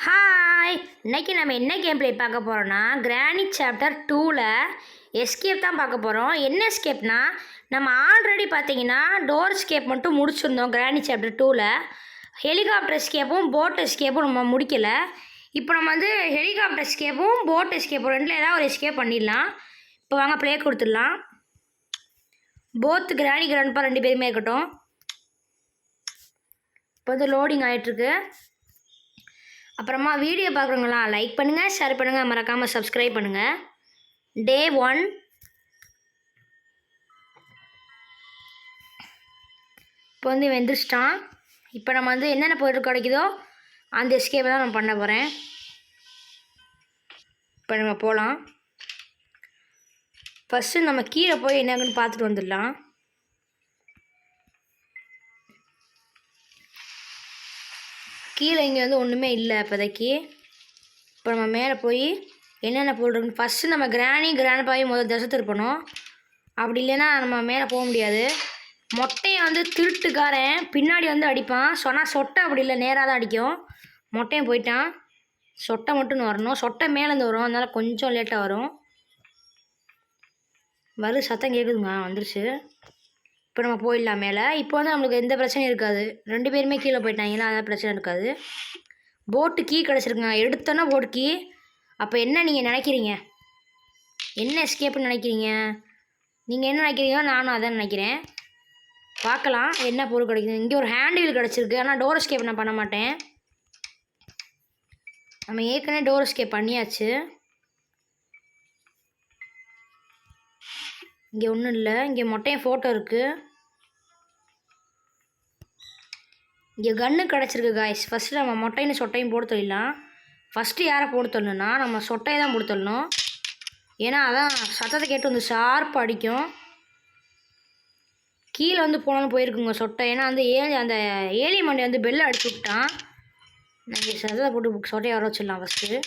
Hi! இன்னைக்கு நம்ம என்ன கேம் ப்ளே பார்க்க போகிறோம்னா கிரானி சாப்டர் 2ல் எஸ்கேப் தான் பார்க்க போகிறோம். என்ன எஸ்கேப்னா நம்ம ஆல்ரெடி பார்த்தீங்கன்னா டோர் எஸ்கேப் மட்டும் முடிச்சிருந்தோம் கிரானி சாப்டர் 2ல். ஹெலிகாப்டர் எஸ்கேப்பும் போட் எஸ்கேப்பும் நம்ம முடிக்கலை. இப்போ நம்ம வந்து ஹெலிகாப்டர் எஸ்கேப்பும் போட் எஸ்கேப்பும் ரெண்டில் ஏதாவது ஒரு எஸ்கேப் பண்ணிடலாம். இப்போ வாங்க ப்ளே கொடுத்துடலாம். போத் கிரானி கிராண்ட்பா ரெண்டு பேருமே இருக்கட்டும். இப்போ வந்து லோடிங் ஆகிட்டுருக்கு. அப்புறமா வீடியோ பார்க்குறவங்களாம் லைக் பண்ணுங்கள், ஷேர் பண்ணுங்கள், மறக்காமல் சப்ஸ்கிரைப் பண்ணுங்கள். டே 1 இப்போ வந்து வெந்துருச்சிட்டான். இப்போ நம்ம வந்து என்னென்ன பொருள் கிடைக்குதோ அந்த எஸ்கேப்பை தான் நான் பண்ண போகிறேன். இப்போ நம்ம போகலாம். ஃபஸ்ட்டு நம்ம கீழே போய் என்னன்னு பார்த்துட்டு வந்துடலாம். கீழே இங்கே வந்து ஒன்றுமே இல்லை இப்போதைக்கு. இப்போ நம்ம மேலே போய் என்னென்ன பொருள் இருக்குன்னு ஃபஸ்ட்டு நம்ம கிராண்ட்பாயும் முதல் திசை திருப்பணும். அப்படி இல்லைன்னா நம்ம மேலே போக முடியாது. மொட்டையை வந்து திருட்டுக்காரன் பின்னாடி வந்து அடிப்பான். சொன்னால் சொட்டை அப்படி இல்லை, நேராக தான் அடிக்கும். மொட்டையும் போயிட்டான். சொட்டை மட்டும் வரணும். சொட்டை மேலேருந்து வரும், அதனால் கொஞ்சம் லேட்டாக வரும். சத்தம் கேட்குதுங்க, வந்துருச்சு. இப்போ நம்ம போயிடலாம் மேலே. இப்போ வந்து நம்மளுக்கு எந்த பிரச்சனையும் இருக்காது. ரெண்டு பேருமே கீழே போயிட்டாங்கன்னா அதான் பிரச்சனை இருக்காது. போட்டு கீ கிடச்சிருக்குங்க. எடுத்தோன்னா போட்டு கீ. அப்போ என்ன நீங்கள் நினைக்கிறீங்க? என்ன எஸ்கேப்னு நினைக்கிறீங்க? நீங்கள் என்ன நினைக்கிறீங்களோ நானும் அதான் நினைக்கிறேன். பார்க்கலாம் என்ன பொருள் கிடைக்குது. இங்கே ஒரு ஹேண்டில் கிடச்சிருக்கு. ஆனால் டோர் எஸ்கேப் நான் பண்ண மாட்டேன். நம்ம ஏற்கனவே டோர் எஸ்கேப் பண்ணியாச்சு. இங்கே ஒன்றும் இல்லை. இங்கே மொட்டையும் ஃபோட்டோ இருக்குது. இங்கே கன்று கிடச்சிருக்கு காய்ஸ். ஃபஸ்ட்டு நம்ம மொட்டையும் சொட்டையும் போட்டு தரலாம். ஃபஸ்ட்டு யாரை போட்டு தரணுன்னா நம்ம சொட்டையை தான் போட்டு தரணும். ஏன்னா அதான் சத்தத்தை கேட்டு வந்து ஷார்ப்பாக அடிக்கும். கீழே வந்து போனாலும் போயிருக்குங்க சொட்டை. ஏன்னா வந்து அந்த ஏலி மண்டை வந்து பெல்லை அடிச்சு விட்டான். நாங்கள் சத்தத்தை போட்டு சொட்டையை வர வச்சிடலாம் ஃபஸ்ட்டு.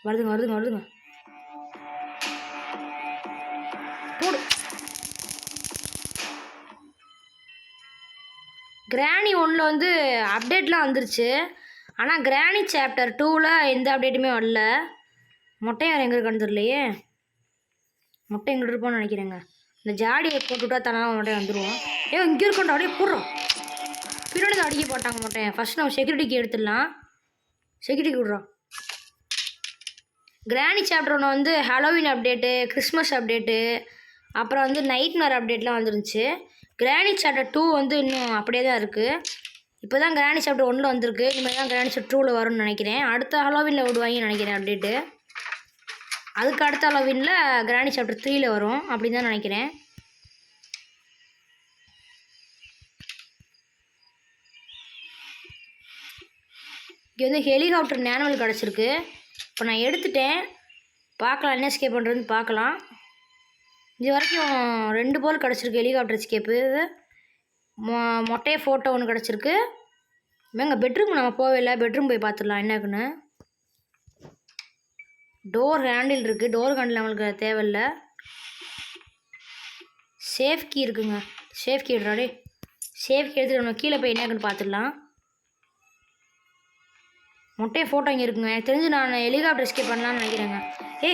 வருதுங்க. போடு. கிரானி 1ல் வந்து அப்டேட்லாம் வந்துருச்சு. ஆனால் கிரானி சாப்டர் 2ல் எந்த அப்டேட்டுமே வரல. மொட்டையை எங்கே இருக்கான்னு தெரியலையே. மொட்டை எங்கிட்ட இருப்போம்னு நினைக்கிறேங்க. இந்த ஜாடியை போட்டுவிட்டா தனால மொட்டையை வந்துடுவோம். இங்கே இருக்கோண்டா, அப்படியே போடுறோம். பின்னாடி தான் அடிக்க போட்டாங்க மொட்டையை. ஃபஸ்ட் நம்ம செக்யூரிட்டிக்கு எடுத்துடலாம். செக்யூரிட்டிக்கு விட்றோம். கிரானி சாப்டர் 1 வந்து ஹாலோவின் அப்டேட்டு, கிறிஸ்மஸ் அப்டேட்டு, அப்புறம் வந்து நைட்மேர் அப்டேட்லாம் வந்துருந்துச்சு. கிரானி சாப்டர் 2 வந்து இன்னும் அப்படியே தான் இருக்குது. இப்போ தான் கிரானி சாப்டர் 1ல் வந்திருக்கு. இனிமேல் தான் கிரானி சாப்டர் 2ல் வரும்னு நினைக்கிறேன். அடுத்த ஹாலோவினில் விடுவாங்கன்னு நினைக்கிறேன் அப்டேட்டு. அதுக்கு அடுத்த ஹாலோவினில் கிரானி சாப்டர் 3ல் வரும் அப்படி தான் நினைக்கிறேன். இங்கே வந்து ஹெலிகாப்டர் மேனுவல் கிடச்சிருக்கு. இப்போ நான் எடுத்துட்டேன். பார்க்கலாம் என்ன எஸ்கேப் பண்ணுறதுன்னு பார்க்கலாம். இது வரைக்கும் 2 போல் கிடச்சிருக்கு ஹெலிகாப்டர் எஸ்கேப்பு. மொட்டையை ஃபோட்டோ ஒன்று கிடச்சிருக்கு. எங்கள் பெட்ரூம் நம்ம போவே இல்லை. பெட்ரூம் போய் பார்த்துடலாம் என்னக்குன்னு. டோர் ஹேண்டில் இருக்குது. டோர் ஹேண்டில் நம்மளுக்கு தேவையில்லை. சேஃப் கீ இருக்குங்க. சேஃப் கீ எடுறாடே. சேஃப் கீ எடுத்துகிட்டு நம்ம கீழே போய் என்னக்குன்னு பார்த்துடலாம். மொட்டையை ஃபோட்டோ இங்கே இருக்குங்க. எனக்கு தெரிஞ்சு நான் ஹெலிகாப்டர் எஸ்கேப் பண்ணலான்னு நினைக்கிறேங்க.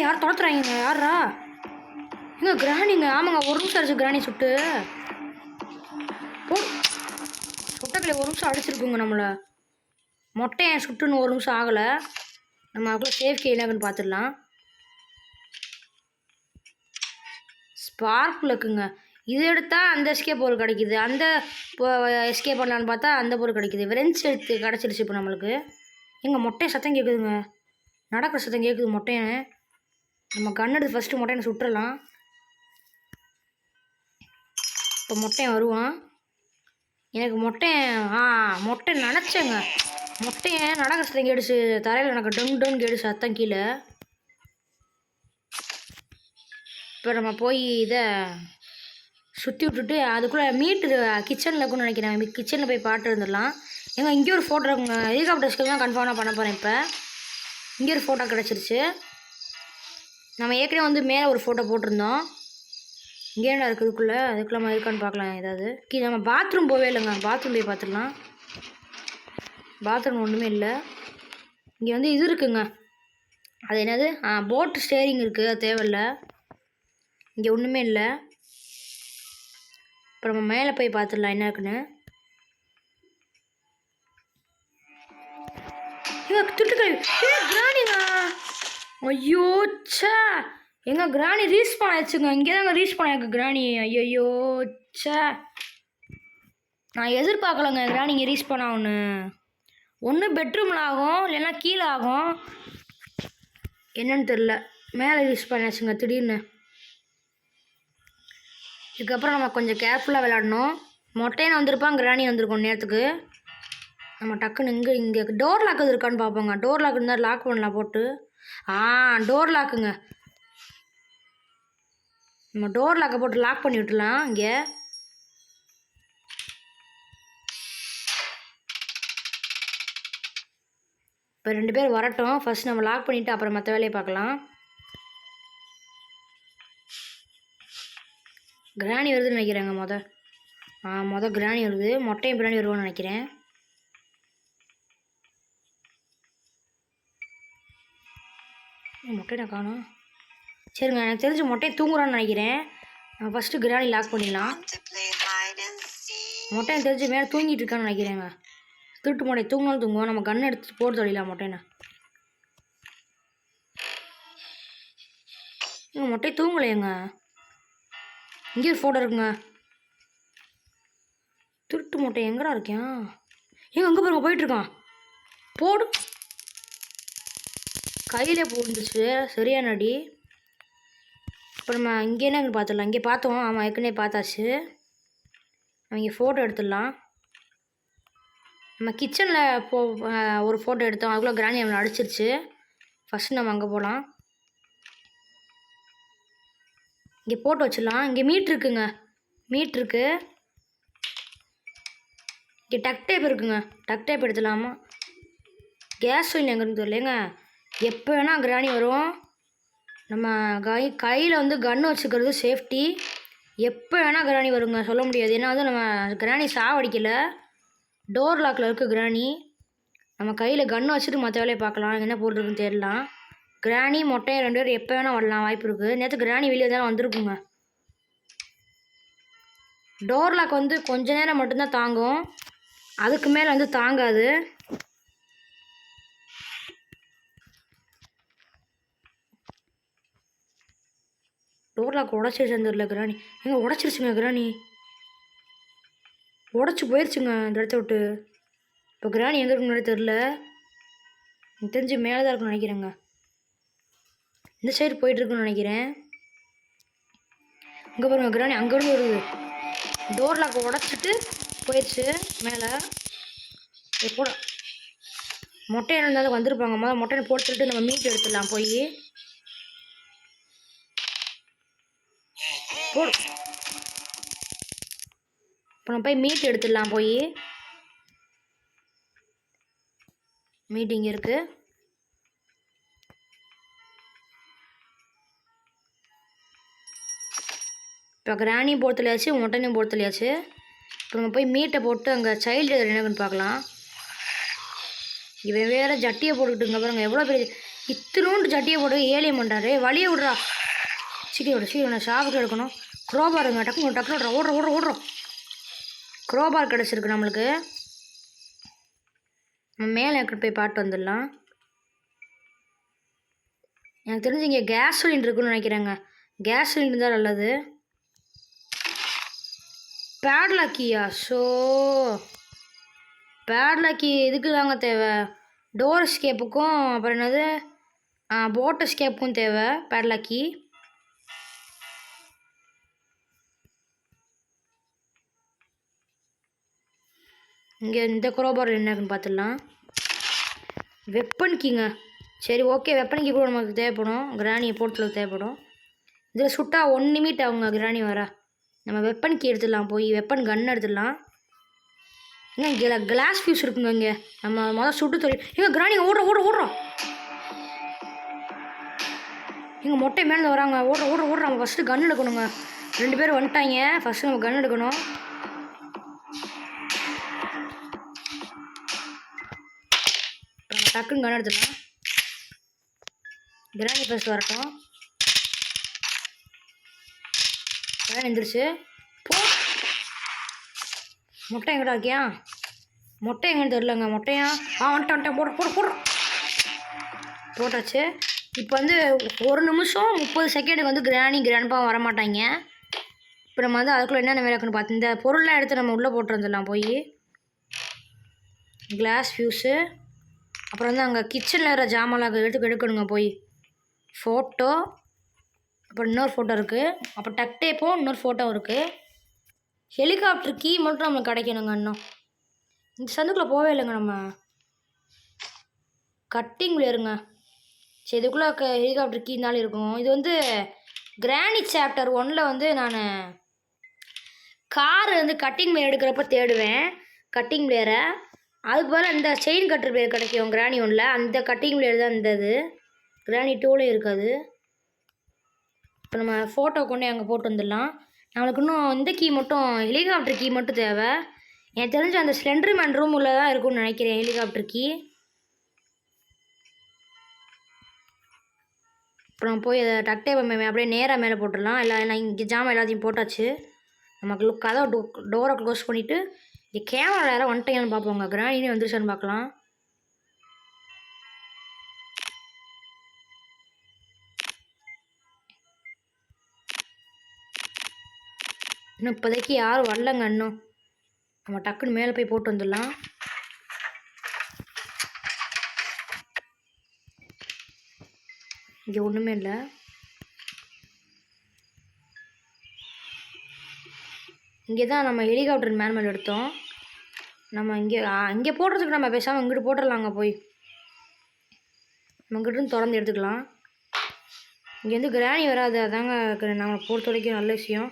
யார் துரத்துறாங்க? யாரா? எங்க கிரானிங்க? ஆமாங்க, ஒரு நிமிஷம் அடிச்சு கிரானி சுட்டு போ. சுட்டக்கில் ஒரு நிமிஷம் அடிச்சிருக்குங்க நம்மளை. மொட்டையை சுட்டுன்னு ஒரு நிமிஷம் ஆகலை. நம்ம அதுக்குள்ளே சேஃப்டி என்னக்குன்னு பார்த்துடலாம். ஸ்பார்க் இருக்குங்க. இது எடுத்தால் அந்த எஸ்கேப் பொருள் கிடைக்கிது. அந்த எஸ்கேப் பண்ணலான்னு பார்த்தா அந்த பொருள் கிடைக்கிது. விரெஞ்ச் எடுத்து கிடச்சிருச்சு. இப்போ நம்மளுக்கு எங்கள் மொட்டையை சத்தம் கேட்குதுங்க. நடக்கிற சத்தம் கேட்குது மொட்டையை. நம்ம கன் எடுத்து ஃபஸ்ட்டு மொட்டையை சுட்டுடலாம். இப்போ மொட்டையை வருவான். எனக்கு மொட்டை நினச்சேங்க. மொட்டையை நடக்கிற சத்தம் கேடுச்சு. தரையில் எனக்கு டொன் கேடுச்சு சத்தம் கீழே. இப்போ நம்ம போய் இதை சுற்றி விட்டுட்டு அதுக்குள்ளே மீட்டு கிச்சனில் இருக்குன்னு நினைக்கிறேன். கிச்சனில் போய் பாட்டு இருந்துடலாம். இங்கே ஒரு ஃபோட்டோ இருக்குங்க. ஹெலிகாப்டர் எஸ்கேப் தான் கன்ஃபார்மாக பண்ண போகிறேன். இப்போ இங்கே ஒரு ஃபோட்டோ கிடச்சிருச்சு. நம்ம ஏற்கனவே வந்து மேலே ஒரு ஃபோட்டோ போட்டிருந்தோம். இங்கே என்ன இருக்குது இதுக்குள்ளே? அதுக்குள்ளே நம்ம இருக்கான்னு பார்க்கலாம். ஏதாவது நம்ம பாத்ரூம் போவே இல்லைங்க. பாத்ரூம் போய் பார்த்துடலாம். பாத்ரூம் ஒன்றுமே இல்லை. இங்கே வந்து இது இருக்குங்க, அது என்னது போட்டு ஸ்டேரிங் இருக்குது, அது தேவையில்ல. இங்கே ஒன்றுமே இல்லை. இப்போ நம்ம மேலே போய் பார்த்துடலாம் என்ன இருக்குன்னு. திட்டுக்கழிவு கிராணிங்க. ஐயோ சே, எங்கள் கிராணி ரீஸ்பான் ஆயிடுச்சுங்க. இங்கே தாங்க ரீஸ்பான் ஆயிருக்கு கிராணி. ஐயோ சே, நான் எதிர்பார்க்கலங்க கிராணி இங்கே ரீஸ்பான் ஆகும்னு. ஒன்று பெட்ரூமில் ஆகும், இல்லைன்னா கீழே ஆகும், என்னன்னு தெரில. மேலே ரீஸ்பான் ஆச்சுங்க திடீர்னு. இதுக்கப்புறம் நம்ம கொஞ்சம் கேர்ஃபுல்லாக விளையாடணும். மொட்டையனை வந்திருப்பான், கிராணி வந்திருக்கோம் நேரத்துக்கு. நம்ம டக்குன்னு இங்கே டோர் லாக் இருக்கான்னு பார்ப்போங்க. டோர் லாக் இருந்தால் லாக் பண்ணலாம் போட்டு. டோர் லாக்குங்க. நம்ம டோர் லாக்கை போட்டு லாக் பண்ணி விட்டுலாம். இங்கே இப்போ 2 பேர் வரட்டும். ஃபஸ்ட் நம்ம லாக் பண்ணிவிட்டு அப்புறம் மற்ற வேலையை பார்க்கலாம். கிராணி வருதுன்னு நினைக்கிறேங்க. மொதல் கிராணி வருது. மொட்டையும் பிராணி வருவோன்னு நினைக்கிறேன். மொட்டையை காணோம். சரிங்க, எனக்கு தெரிஞ்சு மொட்டையை தூங்குறான்னு நினைக்கிறேன். நம்ம ஃபஸ்ட்டு கிராணி லாக் பண்ணிடலாம். மொட்டையை தெரிஞ்சு மேலே தூங்கிட்டு இருக்கான்னு நினைக்கிறேங்க. திருட்டு மொட்டை தூங்கினாலும் தூங்குவோம். நம்ம கன் எடுத்து போட்டு தொழிலாம் மொட்டையை. மொட்டை தூங்கலையேங்க. இங்கே ஒரு ஃபோட்டோ இருக்குங்க. திருட்டு மொட்டை எங்கடா இருக்கேன்? அங்கே பாருங்க போயிட்டுருக்கான். போடு, கையிலே போட்டுச்சு. சரியான அடி. இப்போ நம்ம இங்கே என்ன பார்த்துடலாம். இங்கே பார்த்தோம். ஆமாம், ஏற்கனவே பார்த்தாச்சு. நம்ம இங்கே ஃபோட்டோ எடுத்துடலாம். நம்ம கிச்சனில் ஒரு ஃபோட்டோ எடுத்தோம். அதுக்குள்ளே கிராணி அவனை அடிச்சிருச்சு. ஃபஸ்ட்டு நம்ம அங்கே போகலாம். இங்கே போட்டு வச்சிடலாம். இங்கே மீட் இருக்குங்க. மீட் இருக்குது. இங்கே டக் டேப் இருக்குங்க. டக் டேப் எடுத்துடலாமா? கேஸ் சிலிண்டர் எங்கேருந்து தெரியலைங்க. எப்போ வேணால் கிராணி வரும். நம்ம கையில் வந்து கன்று வச்சுக்கிறது சேஃப்டி. எப்போ வேணால் கிராணி வருங்க, சொல்ல முடியாது. ஏன்னா வந்து நம்ம கிராணி சாவடிக்கலை, டோர் லாக்கில் இருக்குது கிராணி. நம்ம கையில் கன்று வச்சுட்டு மற்ற வேலையை பார்க்கலாம். என்ன போட்டிருக்குன்னு தெரியலாம். கிராணி மொட்டையை 2 பேர் எப்போ வேணால் வரலாம், வாய்ப்பு இருக்குது. நேற்று கிராணி வெளியே தானே வந்திருக்குங்க. டோர் லாக் வந்து கொஞ்ச நேரம் மட்டும்தான் தாங்கும், அதுக்கு மேலே வந்து தாங்காது. டோர் லாக் உடச்சிருச்சு தெரியல கிராணி. உடச்சிருச்சுங்க கிராணி. உடச்சி போயிடுச்சுங்க இந்த இடத்த விட்டு. இப்போ கிராணி எங்கே இருக்குன்னு தெரில. எனக்கு தெரிஞ்சு மேலே தான் இருக்குன்னு நினைக்கிறேங்க. இந்த சைடு போயிட்டுருக்குன்னு நினைக்கிறேன். இங்கே பாருங்க கிராணி அங்கேருந்து வருது. டோர் லாக்கை உடச்சிட்டு போயிடுச்சு மேலே. எப்போ மொட்டையை இருந்தாலும் வந்திருப்பாங்க. மொட்டையை போட்டுட்டு நம்ம மீட் எடுத்துடலாம் போய். இப்போ நம்ம போய் மீட் எடுத்துடலாம் போய். மீட்டிங் இருக்குது. இப்போ கிராணியும் போர்த்தலையாச்சு, மொட்டையும் போர்த்தலையாச்சு. இப்போ நம்ம போய் மீட்டை போட்டு அங்கே சைல்டு என்னன்னு பார்க்கலாம். இவன் வேறு ஜட்டியை போட்டுக்கிட்டுங்க பாருங்க. எவ்வளோ பெரிய இத்தினோண்டு ஜட்டியை போட்டு ஏலியம் பண்ணுறாரு. வழியை விட்றா. சீக்கிரம் ஷாப்புக்கு எடுக்கணும். க்ரோபாருங்க, டக்குன்னு ஓடுறோம். க்ரோபார் கிடச்சிருக்கு நம்மளுக்கு. நம்ம மேலே போய் பாட்டு வந்துடலாம். எனக்கு தெரிஞ்சு இங்கே கேஸ் சிலிண்டர் இருக்குன்னு நினைக்கிறேங்க. கேஸ் சிலிண்டர் தான் நல்லது. பேட்லாக்கியா? பேட்லாக்கி இதுக்கு தாங்க தேவை. டோர் எஸ்கேப்புக்கும் அப்புறம் என்னது போட் எஸ்கேப்புக்கும் தேவை பேட்லாக்கி. இங்கே இந்த குரோபார் என்னன்னு பார்த்துடலாம். வெப்பன் கீங்க. சரி ஓகே, வெப்பன் கீ கூட நமக்கு தேவைப்படும். கிராணியை போர்ட்டலுக்கு தேவைப்படும். இதில் சுட்டா 1 நிமிட் ஆகுங்க கிராணி வர. நம்ம வெப்பன் கீ எடுத்துடலாம் போய். வெப்பன் கன் எடுத்துடலாம். இங்கே கிளாஸ் ஃபியூஸ் இருக்குங்க. இங்கே நம்ம சுட்டு தொழில். கிராணி ஓடுறோம். மொட்டை மேலே வராங்க. ஓடுறோம். நம்ம ஃபஸ்ட்டு கன் எடுக்கணுங்க. 2 பேர் வந்துட்டாங்க. ஃபஸ்ட்டு நம்ம கன் எடுக்கணும். டக்குன்னு கன் எடுத்துக்கலாம். கிராணி ஃபர்ஸ்ட் வரட்டும். கிராணி எந்திரிச்சு போ. முட்டை எங்கடா இருக்கியா? முட்டை எங்கன்னு தெரிலங்க. முட்டையா? வந்துட்டேன் போடுறோம். போட்டாச்சு. இப்போ வந்து 1 நிமிஷம் 30 செகண்டுக்கு வந்து கிராண்ட்பா வரமாட்டாங்க. இப்போ நம்ம வந்து அதுக்குள்ளே என்னென்ன வேலை இருக்குன்னு பார்த்து இந்த பொருள்லாம் எடுத்து நம்ம உள்ளே போட்டு வந்துடலாம். போய் கிளாஸ் ஃபியூஸு, அப்புறம் வந்து அங்கே கிச்சனில் இருக்கிற ஜாமான்லாம் எடுக்கணுங்க. போய் ஃபோட்டோ, அப்புறம் இன்னொரு ஃபோட்டோ இருக்குது. அப்புறம் டக் டேப்பும் இன்னொரு ஃபோட்டோ இருக்குது. ஹெலிகாப்டர் கீ மட்டும் நம்மளுக்கு கிடைக்கணுங்க. இன்னும் இந்த சந்துக்குள்ளே போவே இல்லைங்க. நம்ம கட்டிங் விளையாருங்க. சரி, இதுக்குள்ளே ஹெலிகாப்டர் கீனாலும் இருக்கும். இது வந்து கிராணி சாப்டர் 1 வந்து நான் கார் வந்து கட்டிங் பிளேயர் எடுக்கிறப்ப தேடுவேன். கட்டிங் பிளேயரை அதுக்கு பதில் இந்த செயின் கட்டர் பிளேயர் கிடைக்கும் கிராணி 1. அந்த கட்டிங் பிளேயர் தான் இருந்தது. கிராணி 2லையும் இருக்காது. இப்போ நம்ம ஃபோட்டோ கொண்டு அங்கே போட்டு வந்துடலாம். நம்மளுக்கு இன்னும் இந்த கீ மட்டும், ஹெலிகாப்டர் கீ மட்டும் தேவை. எனக்கு தெரிஞ்சு அந்த ஸ்லெண்டர்மேன் ரூம் உள்ள தான் இருக்கும்னு நினைக்கிறேன் ஹெலிகாப்டர் கீ. அப்புறம் போய் அதை டக் டேப் அப்படியே நேராக மேலே போட்டுடலாம். எல்லாம் இங்கே ஜாமான் எல்லாத்தையும் போட்டாச்சு. நமக்கு கதவை டோரை க்ளோஸ் பண்ணிவிட்டு இங்கே கேமரா யாரும் வந்துட்டீங்கன்னு பார்ப்போங்க. கிராணினே வந்துருச்சான்னு பார்க்கலாம். இன்னும் இப்போதைக்கு யாரும் வரலங்க. இன்னும் நம்ம டக்குன்னு மேலே போய் போட்டு வந்துடலாம். இங்கே ஒன்றுமே இல்லை. இங்கே தான் நம்ம ஹெலிகாப்டர் மேனுவல் எடுத்தோம். நம்ம இங்கே போடுறதுக்கு நம்ம பேசாமல் இங்கிட்டு போட்டுடலாங்க. போய் நம்ம இங்கிட்டு திறந்து எடுத்துக்கலாம். இங்கே வந்து கிராணி வராது. அதாங்க நம்ம பொறுத்த வரைக்கும் நல்ல விஷயம்.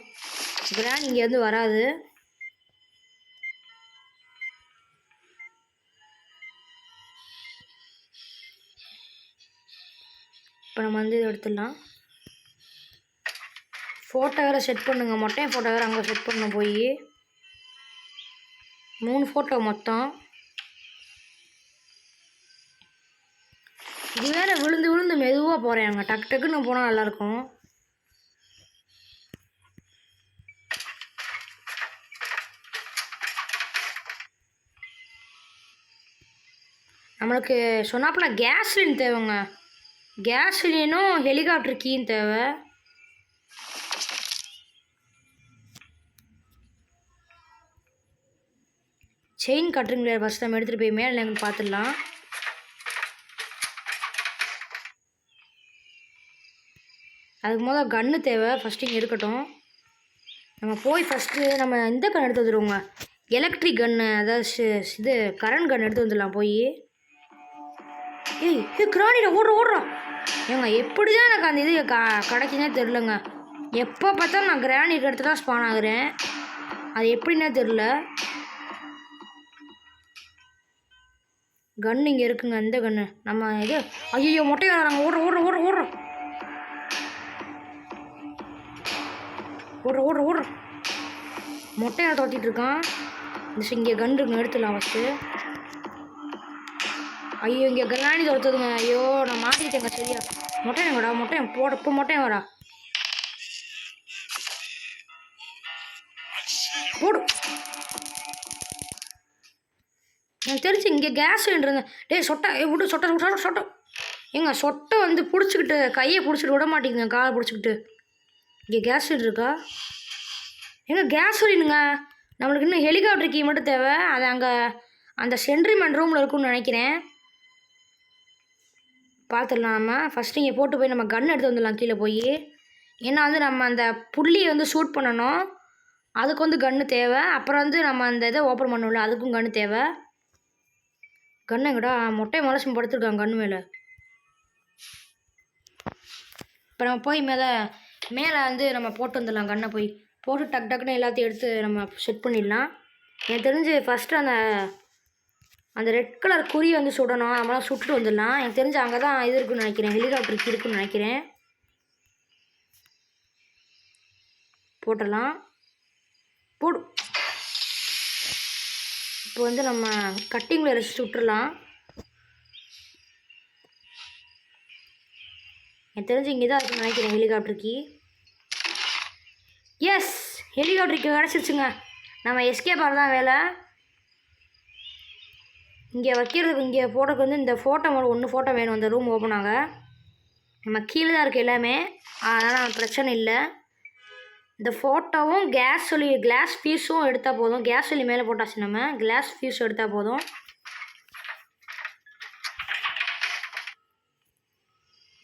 கிராணி இங்கேருந்து வராது. இப்போ நம்ம வந்து இதை எடுத்துடலாம். ஃபோட்டோ வேறு செட் பண்ணுங்க. மொட்டையும் ஃபோட்டோ வேறு அங்கே செட் பண்ணணும். போய் 3 ஃபோட்டோ மொத்தம். இது வேறு விழுந்து மெதுவாக போகிறேன். அங்கே டக்குன்னு போனால் நல்லாயிருக்கும். நம்மளுக்கு சொன்னாப்பில் கேஸ்லின் தேவைங்க. கேஸ்லினும் ஹெலிகாப்டர் கீயும் தேவை. செயின் கட்டுறீங்களே ஃபஸ்ட் நம்ம எடுத்துகிட்டு போய் மேலே எங்கே பார்த்துடலாம். அதுக்கு முதல்ல கன்று தேவை. ஃபஸ்ட்டு இங்கே இருக்கட்டும். நம்ம போய் ஃபஸ்ட்டு நம்ம இந்த கன் எடுத்து வந்துடுவோங்க. எலக்ட்ரிக் கன்று, அதாவது இது கரண்ட் கன் எடுத்து வந்துடலாம். போய் கிராணியில் ஓடுறோம். ஏங்க எப்படி தான் எனக்கு அந்த இது கிடைக்குன்னே தெரிலங்க. எப்போ பார்த்தாலும் நான் கிராணி எடுத்து தான் ஸ்பான் ஆகுறேன். அது எப்படின்னே தெரில. கன்று இங்கே இருக்குங்க. இந்த கன்று நம்ம இது ஐயோ மொட்டையை வராங்க. ஓடுறோம். மொட்டையை துரத்திட்டு இருக்கான். இங்கே கன்று இருக்குங்க. எடுத்துடலாம் ஃபஸ்ட்டு. ஐயோ இங்கே கிராணி துரத்துதுங்க. ஐயோ நான் மாட்டிக்கிட்டேங்க. சரியா மொட்டையங்கடா. மொட்டையன் இப்போ மொட்டையன் வரா. போடு. எனக்கு தெரிஞ்சு இங்கே கேஸ் சிலிண்டருங்க. சொட்டை விடு. சொட்டை ஏங்க சொட்டை வந்து பிடிச்சிக்கிட்டு கையை பிடிச்சிட்டு விட மாட்டேங்குங்க. காலை பிடிச்சிக்கிட்டு. இங்கே கேஸ் சிலிண்டர் இருக்கா? எங்க கேஸ் சிலிண்டுங்க. நம்மளுக்கு இன்னும் ஹெலிகாப்டர் கீ மட்டும் தேவை. அது அங்கே அந்த சென்ட்ரிமேன் ரூமில் இருக்குன்னு நினைக்கிறேன். பார்த்துடலாம். நம்ம ஃபஸ்ட்டு இங்கே போட்டு போய் நம்ம கன் எடுத்து வந்துடலாம் கீழே போய். ஏன்னா வந்து நம்ம அந்த புள்ளியை வந்து ஷூட் பண்ணணும். அதுக்கு வந்து கன்று தேவை. அப்புறம் வந்து நம்ம அந்த இதை ஓப்பன் பண்ணல, அதுக்கும் கன்று தேவை. கன்று எங்கடா? மொட்டையை மலைச்சு படுத்துருக்காங்க கன்று மேலே. இப்போ நம்ம போய் மேலே வந்து நம்ம போட்டு வந்துடலாம். கன்னை போய் போட்டு டக்குன்னு எல்லாத்தையும் எடுத்து நம்ம செட் பண்ணிடலாம். எனக்கு தெரிஞ்சு ஃபஸ்ட்டு அந்த ரெட் கலர் குறி வந்து சுடணும். நம்மளாம் சுட்டுட்டு வந்துடலாம். எனக்கு தெரிஞ்சு அங்கே தான் இது இருக்குன்னு நினைக்கிறேன். ஹெலிகாப்டருக்கு இருக்குன்னு நினைக்கிறேன். போட்டுடலாம். போடு. இப்போ வந்து நம்ம கட்டிங்கில் ரசிச்சு விட்டுடலாம். எனக்கு தெரிஞ்சு இங்கே தான் இருக்குன்னு நினைக்கிறேன் helicopter key. Yes, helicopter key கிடச்சிருச்சுங்க. நம்ம எஸ்கேப் ஆகிறது தான் வேலை. இங்கே வைக்கிறதுக்கு இங்கே ஃபோட்டோக்கு வந்து இந்த ஃபோட்டோ ஒன்று ஃபோட்டோ வேணும் அந்த ரூம் ஓப்பன் ஆக. நம்ம கீழே தான் இருக்குது எல்லாமே, அதனால் பிரச்சனை இல்லை. இந்த ஃபோட்டோவும் கிளாஸ் பீஸும் எடுத்தால் போதும். கேஸ் சொல்லி மேலே போட்டாச்சு, நம்ம கிளாஸ் பீஸும் எடுத்தால் போதும்.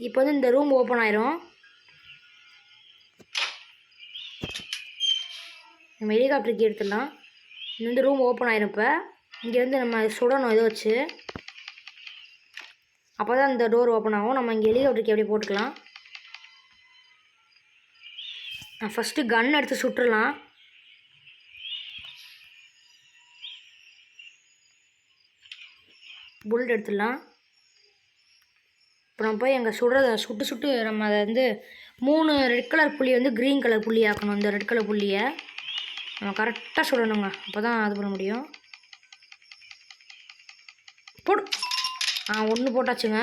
இப்போ வந்து இந்த ரூம் ஓப்பன் ஆயிரும். நம்ம ஹெலிகாப்டருக்கு எடுத்துடலாம். இந்த ரூம் ஓப்பன் ஆயிரும். இப்போ இங்கே வந்து நம்ம சுடணும் இதை வச்சு, அப்போ தான் இந்த டோர் ஓப்பன் ஆகும். நம்ம இங்கே ஹெலிகாப்டருக்கு எப்படி போட்டுக்கலாம். நான் ஃபஸ்ட்டு கன் எடுத்து சுட்டுடலாம். புல்லட் எடுத்துடலாம். இப்போ நம்ம போய் எங்கள் சுட்டு நம்ம அதை வந்து 3 ரெட் கலர் புள்ளி வந்து க்ரீன் கலர் புள்ளி ஆக்கணும். இந்த ரெட் கலர் புள்ளியை நம்ம கரெக்டாக சுடணுங்க, அப்போ தான் அது பண்ண முடியும். போடு. 1 போட்டாச்சுங்க.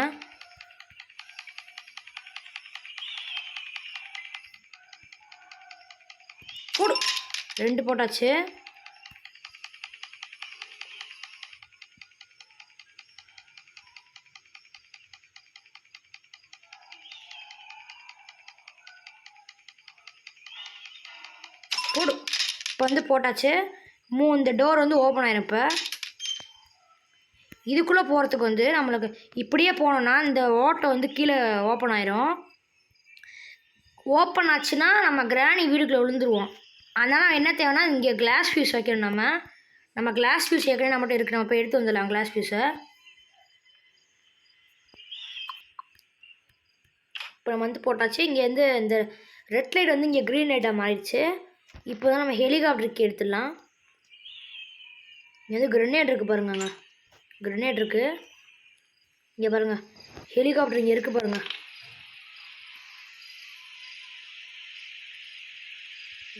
போடு. 2 போட்டாச்சு. போடு. இப்போ வந்து போட்டாச்சு. இந்த டோர் வந்து ஓப்பன் ஆயிரும். இப்போ இதுக்குள்ளே போகிறதுக்கு வந்து நம்மளுக்கு இப்படியே போனோன்னா இந்த ஓட்டை வந்து கீழே ஓப்பன் ஆயிரும். ஓப்பன் ஆச்சுன்னா நம்ம கிராணி வீடுக்குள்ளே விழுந்துருவோம். அதனால் என்ன தேவைன்னா இங்கே கிளாஸ் ஃபியூஸ் வைக்கணும். நம்ம கிளாஸ் ஃபியூஸ் ஏற்கனவே நம்மகிட்ட இருக்குது, நம்ம போய் எடுத்து வந்துடலாம் கிளாஸ் ஃபியூஸை. இப்போ நம்ம வந்து போட்டாச்சு. இங்கே வந்து இந்த ரெட் லைட் வந்து இங்கே க்ரீன் லைட்டாக மாறிடுச்சு. இப்போ தான் நம்ம ஹெலிகாப்டருக்கு எடுத்துடலாம். இங்கே வந்து கிரெனேட் இருக்குது பாருங்கங்க, கிரெனேட் இருக்குது. இங்கே பாருங்கள் ஹெலிகாப்டர் இங்கே இருக்குது பாருங்கள்.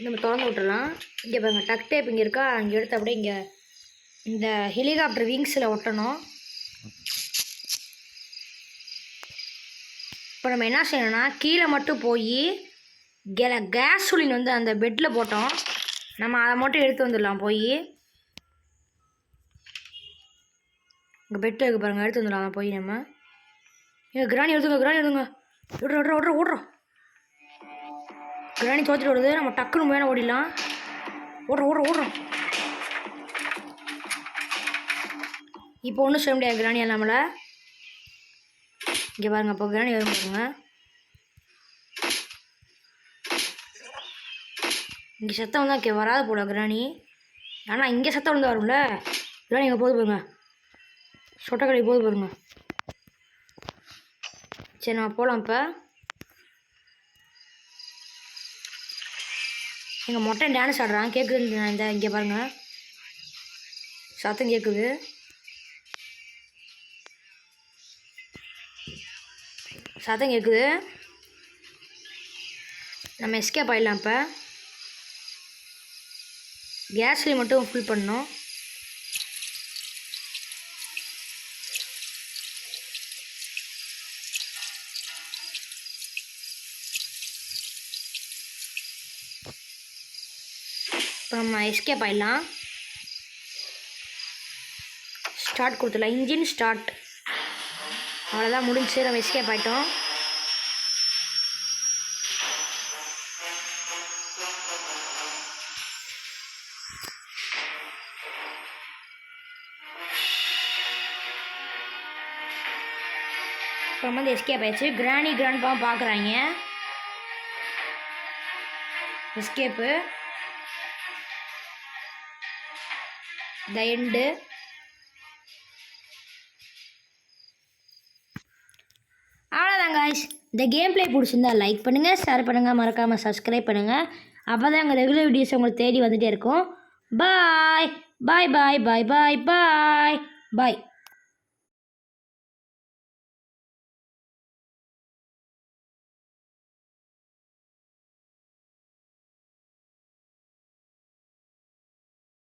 நம்ம திறந்து விட்டுடலாம். இங்கே பாருங்கள் டக் டேப் இங்கே இருக்கா, இங்கே எடுத்து அப்படியே இங்கே இந்த ஹெலிகாப்டர் விங்ஸில் ஒட்டணும். இப்போ நம்ம என்ன செய்யணும்னா கீழே மட்டும் போய் கேஸ் சிலிண்டர் வந்து அந்த பெட்டில் போட்டோம், நம்ம அதை மட்டும் எடுத்து வந்துடலாம். போய் இங்கே பெட்டு இருக்குது பாருங்கள், எடுத்து வந்துடலாம் போய். நம்ம இங்கே கிராணி எடுத்துங்க ஓடுறோம். கிராணி தோற்றிட்டு வருது, நம்ம டக்குன்னு மேலே ஓடிடலாம். ஓடுறோம். இப்போ ஒன்றும் செய்ய முடியாது கிராணி நம்மளை. இங்கே பாருங்கள், அப்போ கிராணி வரும் பாருங்க. இங்கே சத்தம் வந்தால் வராது போல கிராணி, ஆனால் இங்கே சத்தம் வந்து வரும்ல. கிராணி இங்கே போது பாருங்க, சொட்டக்கடை போது பாருங்க. சரி நம்ம போகலாம். இப்போ எங்கள் மொட்டை டான்ஸ் ஆடுறான், கேட்குது. இந்த இங்கே பாருங்கள் சத்தம் கேட்குது. நம்ம எஸ்கேப் ஆகிடலாம். இப்போ கேஸ்லேயும் மட்டும் ஃபில் பண்ணணும். இப்போ நம்ம எஸ்கேப் ஆகிடலாம். ஸ்டார்ட் கொடுத்துடலாம், இன்ஜின் ஸ்டார்ட். அவ்வளோதான், முடிஞ்சு. நம்ம எஸ்கேப் ஆகிட்டோம். இப்போ வந்து எஸ்கேப் ஆயிடுச்சு. கிராணி கிராண்ட்பாவும் பார்க்குறாங்க. Escape the end. அவ்வளோதான் காய்ஸ். இந்த கேம் பிளே பிடிச்சிருந்தா லைக் பண்ணுங்கள், ஷேர் பண்ணுங்கள், மறக்காமல் சப்ஸ்கிரைப் பண்ணுங்கள். அப்போ தான் எங்கள் ரெகுலர் வீடியோஸ் உங்களுக்கு தேடி வந்துகிட்டே இருக்கும். பாய் பாய் பாய் பாய் பாய் பாய் பாய்.